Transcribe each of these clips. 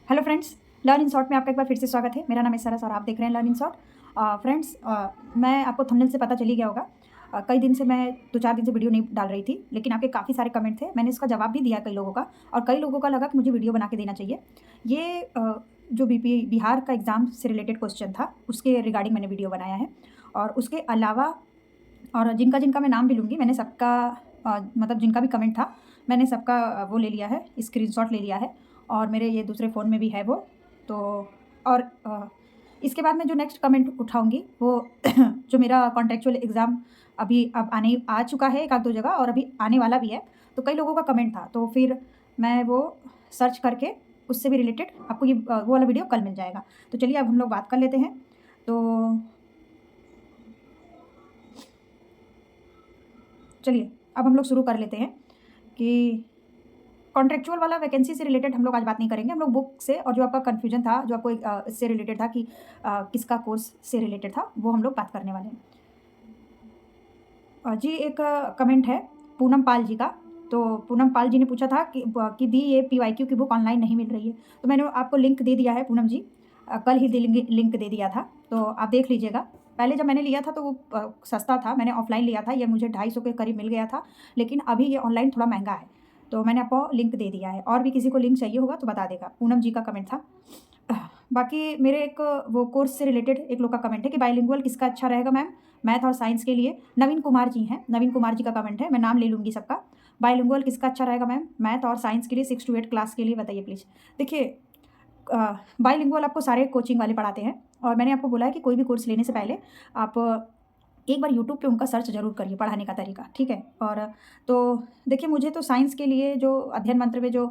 Hello friends, learn in short में आपका एक बार फिर से स्वागत है। मेरा नाम है सरस और आप देख रहे हैं लर्न इन शॉर्ट। फ्रेंड्स, मैं आपको थंबनेल से पता चल ही गया होगा। कई दिन से मैं 2-4 दिन से वीडियो नहीं डाल रही थी, लेकिन आपके काफ़ी सारे कमेंट थे। मैंने इसका जवाब भी दिया कई लोगों का, और कई लोगों का लगा कि मुझे वीडियो बना के देना चाहिए। ये जो बिहार का एग्ज़ाम से रिलेटेड क्वेश्चन था, उसके रिगार्डिंग मैंने वीडियो बनाया है। और उसके अलावा और जिनका मैं नाम भी लूँगी, मैंने सबका मतलब जिनका भी कमेंट था, मैंने सबका वो ले लिया है, स्क्रीनशॉट ले लिया है, और मेरे ये दूसरे फ़ोन में भी है वो। तो और इसके बाद मैं जो नेक्स्ट कमेंट उठाऊँगी वो जो मेरा कॉन्टेक्चुअल एग्ज़ाम अभी अब आने आ चुका है 1 आध 2 जगह, और अभी आने वाला भी है। तो कई लोगों का कमेंट था, तो फिर मैं वो सर्च करके उससे भी रिलेटेड आपको ये वो वाला वीडियो कल मिल जाएगा। तो चलिए अब हम लोग बात कर लेते हैं। तो चलिए अब हम लोग शुरू कर लेते हैं कि कॉन्ट्रेक्चुअल वाला वैकेंसी से रिलेटेड हम लोग आज बात नहीं करेंगे। हम लोग बुक से, और जो आपका कन्फ्यूजन था, जो आपको इससे रिलेटेड था कि किसका कोर्स से रिलेटेड था, वो हम लोग बात करने वाले हैं। जी, एक कमेंट है पूनम पाल जी का। तो पूनम पाल जी ने पूछा था कि दी ये पीवाईक्यू की बुक ऑनलाइन नहीं मिल रही है। तो मैंने आपको लिंक दे दिया है पूनम जी, कल ही लिंक दे दिया था, तो आप देख लीजिएगा। पहले जब मैंने लिया था तो वो सस्ता था, मैंने ऑफलाइन लिया था, ये मुझे 250 के करीब मिल गया था, लेकिन अभी ये ऑनलाइन थोड़ा महंगा है। तो मैंने आपको लिंक दे दिया है, और भी किसी को लिंक चाहिए होगा तो बता देगा। पूनम जी का कमेंट था। बाकी मेरे एक वो कोर्स से रिलेटेड एक लोग का कमेंट है कि बाइलिंगुअल किसका अच्छा रहेगा मैम, मैथ और साइंस के लिए। नवीन कुमार जी हैं, नवीन कुमार जी का कमेंट है, मैं नाम ले लूँगी सबका। बाइलिंगुअल किसका अच्छा रहेगा मैम, मैथ और साइंस के लिए 6 to 8 क्लास के लिए बताइए प्लीज़। देखिए, बाइलिंगुअल आपको सारे कोचिंग वाले पढ़ाते हैं, और मैंने आपको बोला है कि कोई भी कोर्स लेने से पहले आप एक बार यूट्यूब पे उनका सर्च ज़रूर करिए, पढ़ाने का तरीका, ठीक है। और तो देखिए, मुझे तो साइंस के लिए जो अध्ययन मंत्र में जो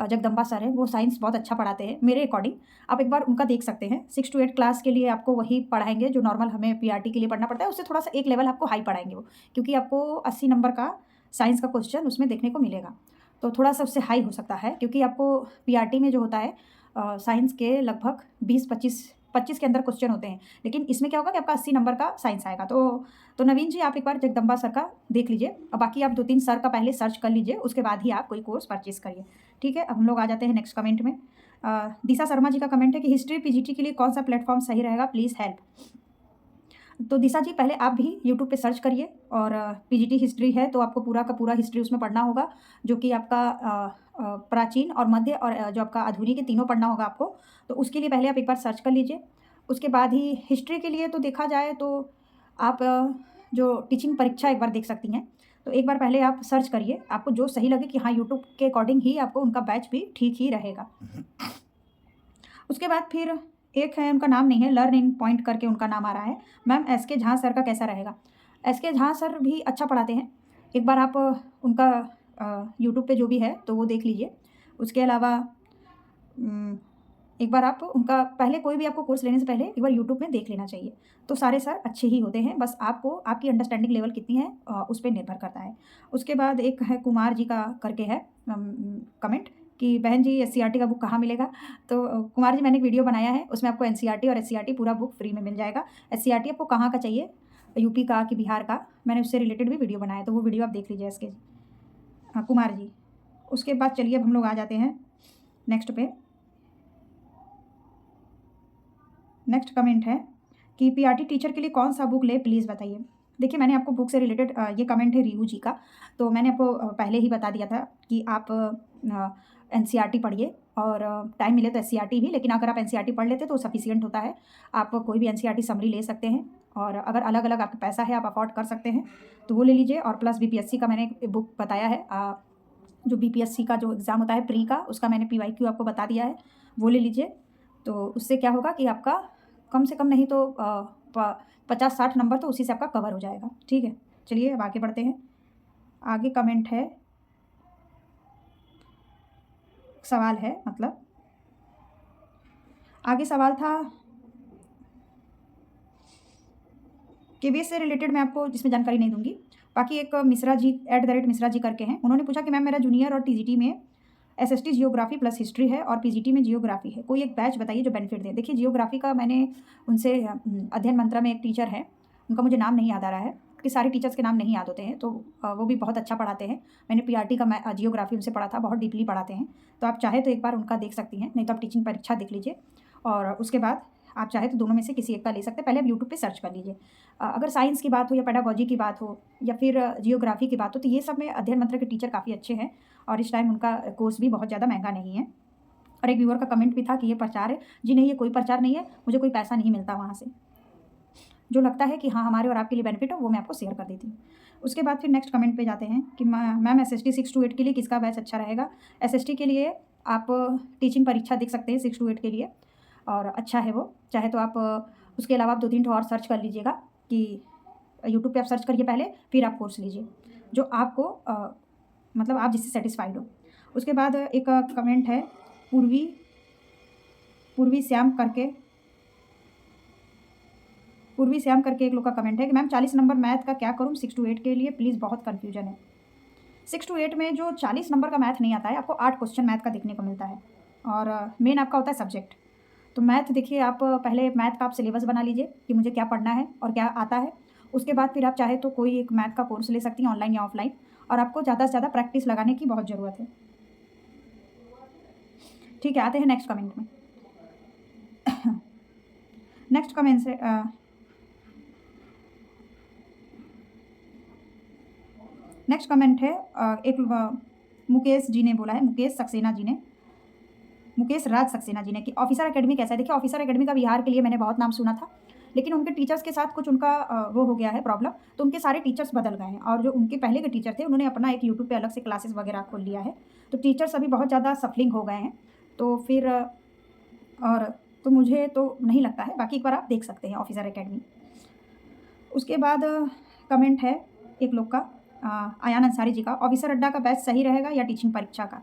जगदम्बा सर हैं, वो साइंस बहुत अच्छा पढ़ाते हैं मेरे अकॉर्डिंग। आप एक बार उनका देख सकते हैं। 6 to 8 क्लास के लिए आपको वही पढ़ाएँगे जो नॉर्मल हमें पीआरटी के लिए पढ़ना पड़ता है, उससे थोड़ा-सा एक लेवल आपको हाई पढ़ाएँगे वो, क्योंकि आपको 80 नंबर का साइंस का क्वेश्चन उसमें देखने को मिलेगा। तो थोड़ा-सा उससे हाई हो सकता है, क्योंकि आपको पीआरटी में जो होता है साइंस के लगभग 20-25 के अंदर क्वेश्चन होते हैं, लेकिन इसमें क्या होगा कि आपका 80 नंबर का साइंस आएगा। तो नवीन जी, आप एक बार जगदम्बा सर का देख लीजिए, और बाकी आप 2-3 सर का पहले सर्च कर लीजिए, उसके बाद ही आप कोई कोर्स परचेज़ करिए, ठीक है। अब हम लोग आ जाते हैं नेक्स्ट कमेंट में। दिशा शर्मा जी का कमेंट है कि हिस्ट्री पीजीटी के लिए कौन सा प्लेटफॉर्म सही रहेगा, प्लीज़ हेल्प। तो दिशा जी, पहले आप भी यूट्यूब पे सर्च करिए, और पीजीटी हिस्ट्री है तो आपको पूरा का पूरा हिस्ट्री उसमें पढ़ना होगा, जो कि आपका प्राचीन और मध्य और जो आपका आधुनिक है, तीनों पढ़ना होगा आपको। तो उसके लिए पहले आप एक बार सर्च कर लीजिए। उसके बाद ही हिस्ट्री के लिए तो देखा जाए तो आप जो टीचिंग परीक्षा एक बार देख सकती हैं। तो एक बार पहले आप सर्च करिए, आपको जो सही लगे कि हाँ, यूट्यूब के अकॉर्डिंग ही आपको उनका बैच भी ठीक ही रहेगा। उसके बाद फिर एक है, उनका नाम नहीं है, लर्न इन पॉइंट करके उनका नाम आ रहा है। मैम, एसके झा सर का कैसा रहेगा? एसके झा सर भी अच्छा पढ़ाते हैं। एक बार आप उनका यूट्यूब पे जो भी है तो वो देख लीजिए। उसके अलावा एक बार आप उनका पहले कोई भी आपको कोर्स लेने से पहले एक बार यूट्यूब में देख लेना चाहिए। तो सारे सर अच्छे ही होते हैं, बस आपको आपकी अंडरस्टैंडिंग लेवल कितनी है उस पे निर्भर करता है। उसके बाद एक है कुमार जी का करके है कमेंट कि बहन जी, एससीईआरटी का बुक कहाँ मिलेगा? तो कुमार जी, मैंने एक वीडियो बनाया है, उसमें आपको एनसीईआरटी और एससीईआरटी पूरा बुक फ्री में मिल जाएगा। एससीईआरटी आपको कहाँ का चाहिए, यूपी का कि बिहार का, मैंने उससे रिलेटेड भी वीडियो बनाया है, तो वो वीडियो आप देख लीजिए इसके। हाँ, कुमार जी। उसके बाद चलिए अब हम लोग आ जाते हैं नेक्स्ट पे। नेक्स्ट कमेंट है कि पीआरटी टीचर के लिए कौन सा बुक ले, प्लीज़ बताइए। देखिए, मैंने आपको बुक से रिलेटेड ये कमेंट है रियू जी का, तो मैंने आपको पहले ही बता दिया था कि आप एनसीईआरटी पढ़िए, और टाइम मिले तो एससीईआरटी भी, लेकिन अगर आप एनसीईआरटी पढ़ लेते तो सफिशिएंट होता है। आप कोई भी एनसीईआरटी समरी ले सकते हैं, और अगर अलग अलग आपका पैसा है, आप अफोर्ड कर सकते हैं तो वो ले लीजिए। और प्लस बीपीएससी का मैंने एक बुक बताया है, जो बीपीएससी का जो एग्ज़ाम होता है प्री का, उसका मैंने पीवाईक्यू आपको बता दिया है, वो ले लीजिए। तो उससे क्या होगा कि आपका कम से कम नहीं तो 50-60 नंबर तो उसी से आपका कवर हो जाएगा, ठीक है। चलिए अब आगे बढ़ते हैं। आगे कमेंट है, सवाल है मतलब, आगे सवाल था केबीएस से रिलेटेड, मैं आपको इसमें जानकारी नहीं दूंगी। बाकी एक मिश्रा जी @मिश्रा जी करके हैं, उन्होंने पूछा कि मैम, मेरा जूनियर और टीजीटी में एसएसटी जियोग्राफी प्लस हिस्ट्री है, और पीजीटी में जियोग्राफी है, कोई एक बैच बताइए जो बेनिफिट दे। देखिए, जियोग्राफी का मैंने उनसे अध्ययन मंत्रा में एक टीचर है, उनका मुझे नाम नहीं याद आ रहा है, कि सारे टीचर्स के नाम नहीं याद होते हैं, तो वो भी बहुत अच्छा पढ़ाते हैं। मैंने पीआरटी का जियोग्राफी उनसे पढ़ा था, बहुत डीपली पढ़ाते हैं। तो आप चाहे तो एक बार उनका देख सकती हैं, नहीं तो आप टीचिंग परीक्षा देख लीजिए और उसके बाद आप चाहे तो दोनों में से किसी एक का ले सकते हैं। पहले आप यूट्यूब पे सर्च कर लीजिए। अगर साइंस की बात हो या पेडागोजी की बात हो या फिर जियोग्राफी की बात हो, तो ये सब में अध्ययन मंत्र के टीचर काफ़ी अच्छे हैं और इस टाइम उनका कोर्स भी बहुत ज़्यादा महंगा नहीं है। और एक व्यूअर का कमेंट भी था कि ये प्रचार है। जी नहीं, ये कोई प्रचार नहीं है, मुझे कोई पैसा नहीं मिलता वहाँ से। जो लगता है कि हाँ हमारे और आपके लिए बेनिफिट हो, वो मैं आपको शेयर कर देती हूँ। उसके बाद फिर नेक्स्ट कमेंट पे जाते हैं कि मैम एसएसटी 6 to 8 के लिए किसका बैच अच्छा रहेगा। एसएसटी के लिए आप टीचिंग परीक्षा देख सकते हैं 6 to 8 के लिए, और अच्छा है वो। चाहे तो आप उसके अलावा आप 2-3 और सर्च कर लीजिएगा कि यूट्यूब पे आप सर्च करिए पहले, फिर आप कोर्स लीजिए जो आपको मतलब आप जिससे सेटिस्फाइड हो। उसके बाद एक कमेंट है पूर्वी श्याम करके एक लोग का कमेंट है कि मैम 40 नंबर मैथ का क्या करूँ 6 to 8 के लिए प्लीज़, बहुत कन्फ्यूजन है। 6 to 8 में जो 40 नंबर का मैथ नहीं आता है, आपको 8 क्वेश्चन मैथ का देखने को मिलता है और मेन आपका होता है सब्जेक्ट। तो मैथ देखिए, आप पहले मैथ का आप सिलेबस बना लीजिए कि मुझे क्या पढ़ना है और क्या आता है। उसके बाद फिर आप चाहे तो कोई एक मैथ का कोर्स ले सकती हैं, ऑनलाइन या ऑफलाइन, और आपको ज़्यादा से ज़्यादा प्रैक्टिस लगाने की बहुत ज़रूरत है। ठीक है, आते हैं नेक्स्ट कमेंट में। नेक्स्ट कमेंट से नेक्स्ट कमेंट है एक मुकेश जी ने बोला है, मुकेश राज सक्सेना जी ने, कि ऑफिसर एकेडमी कैसा है। देखिए, ऑफिसर एकेडमी का बिहार के लिए मैंने बहुत नाम सुना था, लेकिन उनके टीचर्स के साथ कुछ उनका वो हो गया है प्रॉब्लम, तो उनके सारे टीचर्स बदल गए हैं और जो उनके पहले के टीचर थे उन्होंने अपना एक यूट्यूब पे अलग से क्लासेस वगैरह खोल लिया है। तो टीचर्स अभी बहुत ज़्यादा सफलिंग हो गए हैं, तो फिर और तो मुझे तो नहीं लगता है, बाकी एक बार आप देख सकते हैं ऑफिसर एकेडमी। उसके बाद कमेंट है एक लोग का आयान अंसारी जी का, ऑफिसर अड्डा का बैच सही रहेगा या टीचिंग परीक्षा का।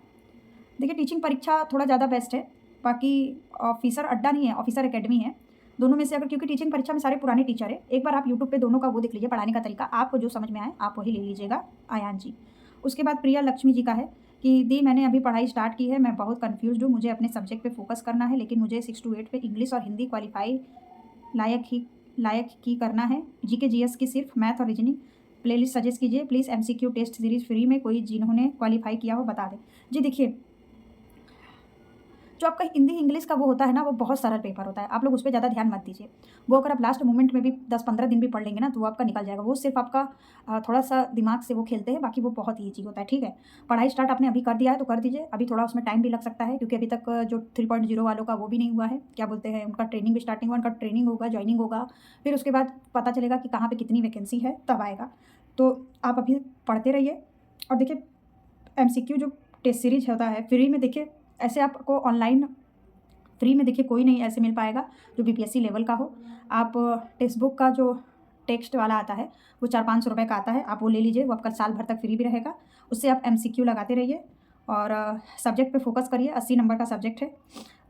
देखिए, टीचिंग परीक्षा थोड़ा ज़्यादा बेस्ट है, बाकी ऑफिसर अड्डा नहीं है, ऑफिसर एकेडमी है। दोनों में से अगर, क्योंकि टीचिंग परीक्षा में सारे पुराने टीचर है, एक बार आप यूट्यूब पे दोनों का वो देख लीजिए, पढ़ाने का तरीका आपको जो समझ में आए आप वही ले लीजिएगा आयान जी। उसके बाद प्रिया लक्ष्मी जी का है कि दी मैंने अभी पढ़ाई स्टार्ट की है, मैं बहुत कन्फ्यूज हूँ, मुझे अपने सब्जेक्ट पे फोकस करना है, लेकिन मुझे 6 to 8 पे इंग्लिश और हिंदी क्वालिफाई लायक ही करना है। जीके जीएस की सिर्फ मैथ और रीजनिंग प्लेलिस्ट सजेस्ट कीजिए please, MCQ test series free में कोई जिन्होंने क्वालिफाई किया हो बता दें। जी देखिए, जो आपका हिंदी इंग्लिश का वो होता है ना, वो बहुत सरल पेपर होता है, आप लोग उस पर ज़्यादा ध्यान मत दीजिए। वो अगर आप लास्ट मोमेंट में भी 10-15 दिन भी पढ़ लेंगे ना, तो वो आपका निकल जाएगा। वो सिर्फ आपका थोड़ा सा दिमाग से वो खेलते हैं, बाकी वो बहुत ईजी होता है। ठीक है, पढ़ाई स्टार्ट आपने अभी कर दिया है तो कर दीजिए, अभी थोड़ा उसमें टाइम भी लग सकता है, क्योंकि अभी तक जो 3.0 वालों का वो भी नहीं हुआ है, क्या बोलते हैं, उनका ट्रेनिंग भी स्टार्टिंग हुआ, उनका ट्रेनिंग होगा, ज्वाइनिंग होगा, फिर उसके बाद पता चलेगा कि कहाँ पर कितनी वैकेंसी है, तब आएगा। तो आप अभी पढ़ते रहिए और देखिए, एमसीक्यू जो टेस्ट सीरीज होता है फ्री में, देखिए ऐसे आपको ऑनलाइन फ्री में देखिए कोई नहीं ऐसे मिल पाएगा जो बीपीएससी लेवल का हो। आप टेक्स्ट बुक का जो टेक्स्ट वाला आता है वो 400-500 रुपये का आता है, आप वो ले लीजिए, वो आपका साल भर तक फ्री भी रहेगा। उससे आप एमसीक्यू लगाते रहिए और सब्जेक्ट पे फोकस करिए, 80 नंबर का सब्जेक्ट है।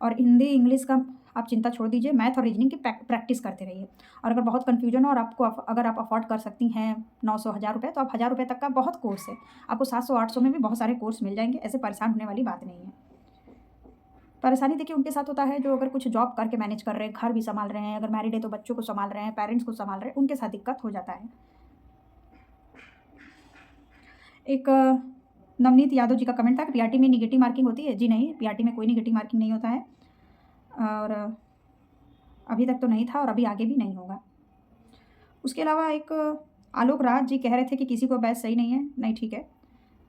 और हिंदी इंग्लिश का आप चिंता छोड़ दीजिए, मैथ और रीजनिंग की प्रैक्टिस करते रहिए। और अगर बहुत कन्फ्यूजन हो और आपको अगर आप अफोर्ड कर सकती हैं 900-1000 रुपये, तो आप 1000 रुपये तक का बहुत कोर्स है, आपको 700-800 में भी बहुत सारे कोर्स मिल जाएंगे, ऐसे परेशान होने वाली बात नहीं है। परेशानी देखिए उनके साथ होता है जो अगर कुछ जॉब करके मैनेज कर रहे हैं, घर भी संभाल रहे हैं, अगर मैरिड है तो बच्चों को संभाल रहे हैं, पेरेंट्स को संभाल रहे हैं, उनके साथ दिक्कत हो जाता है। एक नवनीत यादव जी का कमेंट था कि पीआरटी में निगेटिव मार्किंग होती है। जी नहीं, पीआरटी में कोई निगेटिव मार्किंग नहीं होता है, और अभी तक तो नहीं था और अभी आगे भी नहीं होगा। उसके अलावा एक आलोक राज जी कह रहे थे कि किसी को बैच सही नहीं है। नहीं, ठीक है,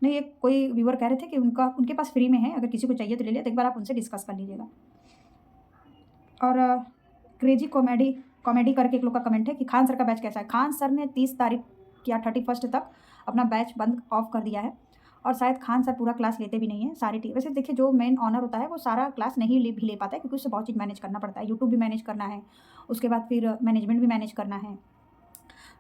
नहीं, एक कोई व्यूअर कह रहे थे कि उनके पास फ्री में है, अगर किसी को चाहिए तो ले लिया, तो एक बार आप उनसे डिस्कस कर लीजिएगा। और क्रेजी कॉमेडी करके एक लोग का कमेंट है कि खान सर का बैच कैसा है। खान सर ने 30 तारीख या 31 तक अपना बैच बंद ऑफ कर दिया है, और शायद खान सर पूरा क्लास लेते भी नहीं है सारी वैसे देखिए, जो मेन ऑनर होता है वो सारा क्लास नहीं भी ले पाता है, क्योंकि उससे बहुत चीज़ मैनेज करना पड़ता है, यूट्यूब भी मैनेज करना है, उसके बाद फिर मैनेजमेंट भी मैनेज करना है।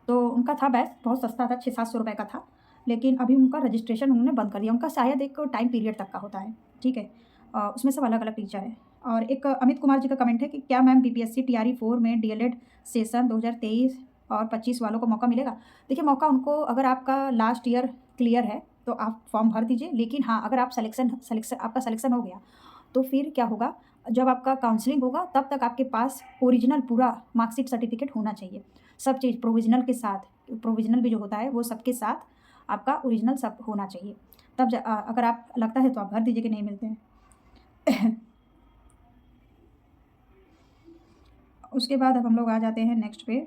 तो उनका था बैच, बहुत सस्ता था, 600-700 रुपये का था, लेकिन अभी उनका रजिस्ट्रेशन उन्होंने बंद कर दिया। उनका शायद एक टाइम पीरियड तक का होता है, ठीक है, उसमें सब अलग अलग टीचर है। और एक अमित कुमार जी का कमेंट है कि क्या मैम बीपीएससी टीआरई 4 में डीएलएड सेशन 2023 और 25 वालों को मौका मिलेगा। देखिए, मौका उनको, अगर आपका लास्ट ईयर क्लियर है तो आप फॉर्म भर दीजिए, लेकिन हाँ, अगर आप आपका सिलेक्शन हो गया तो फिर क्या होगा, जब आपका काउंसलिंग होगा तब तक आपके पास ओरिजिनल पूरा मार्कशीट सर्टिफिकेट होना चाहिए, सब चीज़ प्रोविजनल के साथ, प्रोविजनल भी जो होता है वो सबके साथ आपका ओरिजिनल सब होना चाहिए। तब अगर आप लगता है तो आप भर दीजिए कि नहीं मिलते हैं। उसके बाद अब हम लोग आ जाते हैं नेक्स्ट पे।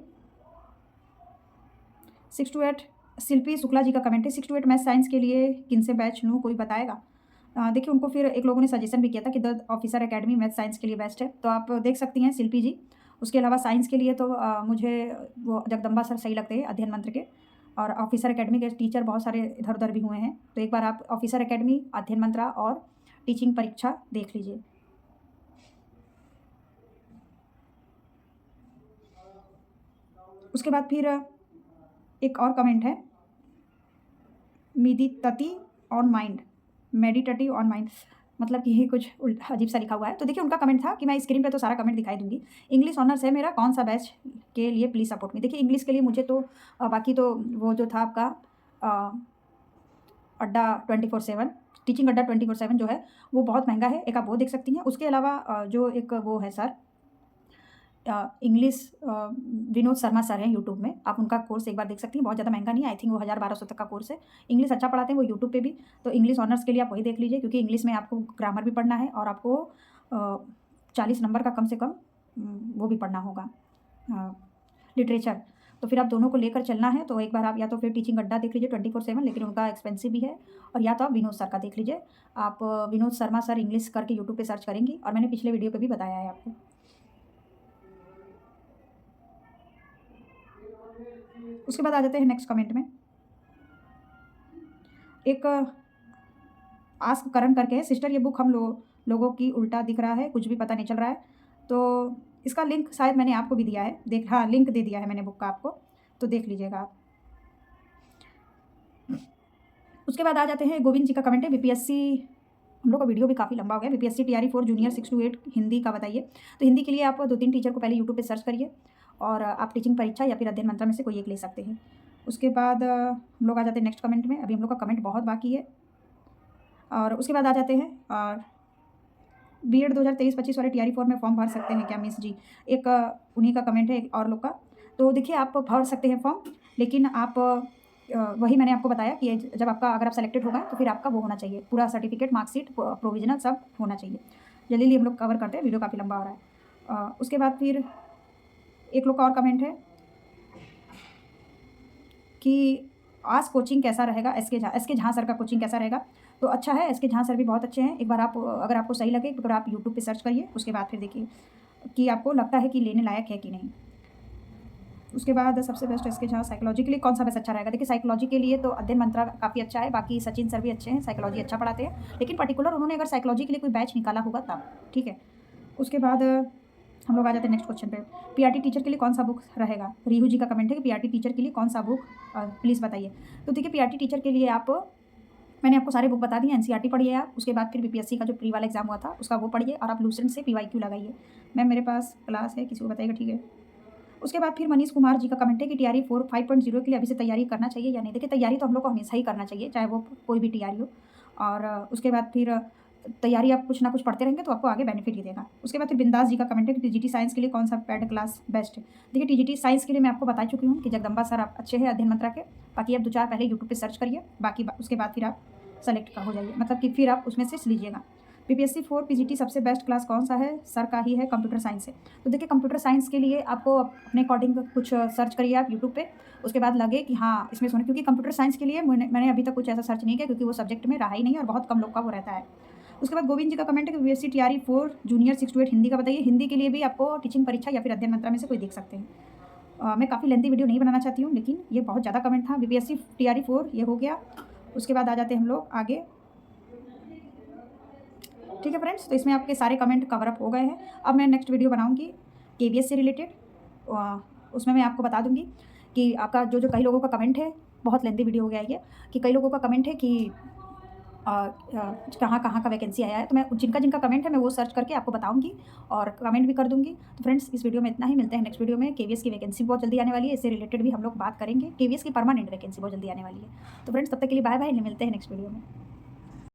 6 to 8 शिल्पी शुक्ला जी का कमेंट है, 6 to 8 मैथ साइंस के लिए किन से बैच लूँ, कोई बताएगा? देखिए, उनको फिर एक लोगों ने सजेशन भी किया था कि the officer academy math science के लिए बेस्ट है, तो आप देख सकती हैं शिल्पी जी। उसके अलावा साइंस के लिए तो मुझे वो जगदम्बा सर सही लगते हैं, अध्ययन मंत्र के, और ऑफिसर एकेडमी के टीचर बहुत सारे इधर उधर भी हुए हैं, तो एक बार आप ऑफिसर एकेडमी, अध्ययन मंत्रा और टीचिंग परीक्षा देख लीजिए। उसके बाद फिर एक और कमेंट है, मिदितति on mind, meditative on mind, मतलब कि ये कुछ अजीब सा लिखा हुआ है। तो देखिए, उनका कमेंट था कि मैं स्क्रीन पे तो सारा कमेंट दिखाई दूंगी। इंग्लिश ऑनर्स है मेरा, कौन सा बैच के लिए प्लीज़ सपोर्ट मी। देखिए, इंग्लिश के लिए मुझे तो बाकी तो वो जो था आपका अड्डा 24/7, टीचिंग अड्डा 24/7 जो है वो बहुत महंगा है, एक आप वो देख सकती हैं। उसके अलावा जो एक वो है sir, English Vinod Sharma sir हैं यूट्यूब में, आप उनका कोर्स एक बार देख सकती हैं, बहुत ज़्यादा महंगा नहीं है, आई थिंक वो 1000-1200 तक का कोर्स है। इंग्लिश अच्छा पढ़ाते हैं वो यूट्यूब पे भी, तो इंग्लिश ऑनर्स के लिए आप वही देख लीजिए, क्योंकि इंग्लिश में आपको ग्रामर भी पढ़ना है और आपको 40 नंबर का कम से कम वो भी पढ़ना होगा, लिटरेचर। तो फिर आप दोनों को लेकर चलना है, तो एक बार आप या तो फिर टीचिंग अड्डा देख लीजिए 24/7, लेकिन उनका एक्सपेंसिव भी है, और या तो आप विनोद सर का देख लीजिए। आप विनोद शर्मा सर इंग्लिश करके यूट्यूब पे सर्च करेंगी, और मैंने पिछले वीडियो पे भी बताया है आपको। उसके बाद आ जाते हैं नेक्स्ट कमेंट में, एक आस्क करण करके है, सिस्टर ये बुक हम लोगों की उल्टा दिख रहा है, कुछ भी पता नहीं चल रहा है, तो इसका लिंक शायद मैंने आपको भी दिया है, हाँ लिंक दे दिया है मैंने बुक का आपको, तो देख लीजिएगा आप। उसके बाद आ जाते हैं, गोविंद जी का कमेंट है, बीपीएससी, हम लोग का वीडियो भी काफ़ी लंबा हो गया, BPSC TRE 4 junior 6 to 8 Hindi का बताइए। तो हिंदी के लिए आप 2-3 टीचर को पहले यूट्यूब पे सर्च करिए, और आप टीचिंग परीक्षा या फिर अध्ययन मंत्रा में से कोई एक ले सकते हैं। उसके बाद हम लोग आ जाते हैं नेक्स्ट कमेंट में, अभी हम लोग का कमेंट बहुत बाकी है। और उसके बाद आ जाते हैं, और बीएड 2023-25 वाले टीआरई 4 में फॉर्म भर सकते हैं क्या मिस जी, एक उन्हीं का कमेंट है, एक और लोग का। तो देखिए, आप भर सकते हैं फॉर्म, लेकिन आप वही मैंने आपको बताया कि जब आपका, अगर आप सेलेक्टेड हो गए तो फिर आपका वो होना चाहिए, पूरा सर्टिफिकेट, मार्कशीट, प्रोविजनल सब होना चाहिए। जल्दी हम लोग कवर करते हैं, वीडियो काफ़ी लंबा हो रहा है। उसके बाद फिर एक लोग का और कमेंट है कि आज कोचिंग कैसा रहेगा, एसके झा सर का कोचिंग कैसा रहेगा। तो अच्छा है, एसके झा सर भी बहुत अच्छे हैं, एक बार आप, अगर आपको सही लगे तो आप यूट्यूब पे सर्च करिए, उसके बाद फिर देखिए कि आपको लगता है कि लेने लायक है कि नहीं। उसके बाद सबसे बेस्ट एसके झा, साइकोलॉजी के लिए कौन सा बैच अच्छा रहेगा। देखिए, साइकोलॉजी के लिए तो अध्ययन मंत्रा काफ़ी अच्छा है, बाकी सचिन सर भी अच्छे हैं, साइकोलॉजी अच्छा पढ़ाते हैं, लेकिन पर्टिकुलर उन्होंने अगर साइकोलॉजी के लिए कोई बैच निकाला होगा तब, ठीक है। उसके बाद हम लोग आ जाते हैं नेक्स्ट क्वेश्चन पे, पीआरटी टीचर के लिए कौन सा बुक रहेगा। रिहू जी का कमेंट है कि पीआरटी टीचर के लिए कौन सा बुक, प्लीज़ बताइए। तो देखिए, पीआरटी टीचर के लिए आप, मैंने आपको सारे बुक बता दिए, एनसीईआरटी पढ़िए आप, उसके बाद फिर बीपीएससी का जो प्री वाला एग्जाम हुआ था उसका वो पढ़िए, और आप लूसेंट से पीवाईक्यू लगाइए। मैम मेरे पास क्लास है, किसी को बताइएगा, ठीक है। उसके बाद फिर मनीष कुमार जी का कमेंट है कि टीआरई 4 5.0 के लिए अभी से तैयारी करना चाहिए या नहीं। देखिए, तैयारी तो हम लोग को हमेशा ही करना चाहिए, चाहे वो कोई भी टीआरई हो, और उसके बाद फिर तैयारी आप कुछ ना कुछ पढ़ते रहेंगे तो आपको आगे बेनिफिट ही देगा। उसके बाद फिर बिंदास जी का कमेंट है कि टीजीटी साइंस के लिए कौन सा पैड क्लास बेस्ट है। देखिए, टीजीटी साइंस के लिए मैं आपको बता चुकी हूँ कि जगदम्बा सर आप अच्छे हैं, अध्ययन मंत्रा के, बाकी आप 2-4 पहले यूट्यूब पे सर्च करिए, बाकी उसके बाद फिर आप सेलेक्ट हो जाइए, मतलब कि फिर आप उसमें से लीजिएगा। बीपीएससी 4 पीजीटी सबसे बेस्ट क्लास कौन सा है, सर का ही है, कंप्यूटर साइंस है। तो देखिए, कंप्यूटर साइंस के लिए आपको अपने अकॉर्डिंग कुछ सर्च करिए आप यूट्यूब पे, उसके बाद लगे कि हाँ इसमें सोने, क्योंकि कंप्यूटर साइंस के लिए मैंने अभी तक कुछ ऐसा सर्च नहीं किया, क्योंकि वो सब्जेक्ट में रहा ही नहीं और बहुत कम लोग का वो रहता है। उसके बाद गोविंद जी का कमेंट है कि BPSC TRE 4 junior 6 to 8 Hindi का बताइए। हिंदी के लिए भी आपको टीचिंग परीक्षा या फिर अध्ययन मंत्रा में से कोई देख सकते हैं। मैं काफ़ी लेंथी वीडियो नहीं बनाना चाहती हूँ, लेकिन ये बहुत ज़्यादा कमेंट था। बीपीएससी टीआरई 4 ये हो गया। उसके बाद आ जाते हैं हम लोग आगे, ठीक है फ्रेंड्स। तो इसमें आपके सारे कमेंट कवर अप हो गए हैं। अब मैं नेक्स्ट वीडियो बनाऊंगी केवीएस से रिलेटेड, उसमें मैं आपको बता दूंगी कि आपका जो कई लोगों का कमेंट है, बहुत लेंथी वीडियो हो गया है ये, कि कई लोगों का कमेंट है कि कहाँ कहाँ का वैकेंसी आया है, तो मैं जिनका कमेंट है मैं वो सर्च करके आपको बताऊंगी और कमेंट भी कर दूंगी। तो फ्रेंड्स, इस वीडियो में इतना ही, मिलते हैं नेक्स्ट वीडियो में। केवीएस की वैकेंसी बहुत जल्दी आने वाली है, इससे रिलेटेड भी हम लोग बात करेंगे। केवीएस की परमानेंट वैकेंसी बहुत जल्दी आने वाली है। तो फ्रेंड्स, तब तक के लिए बाय बाय, मिलते हैं नेक्स्ट वीडियो में।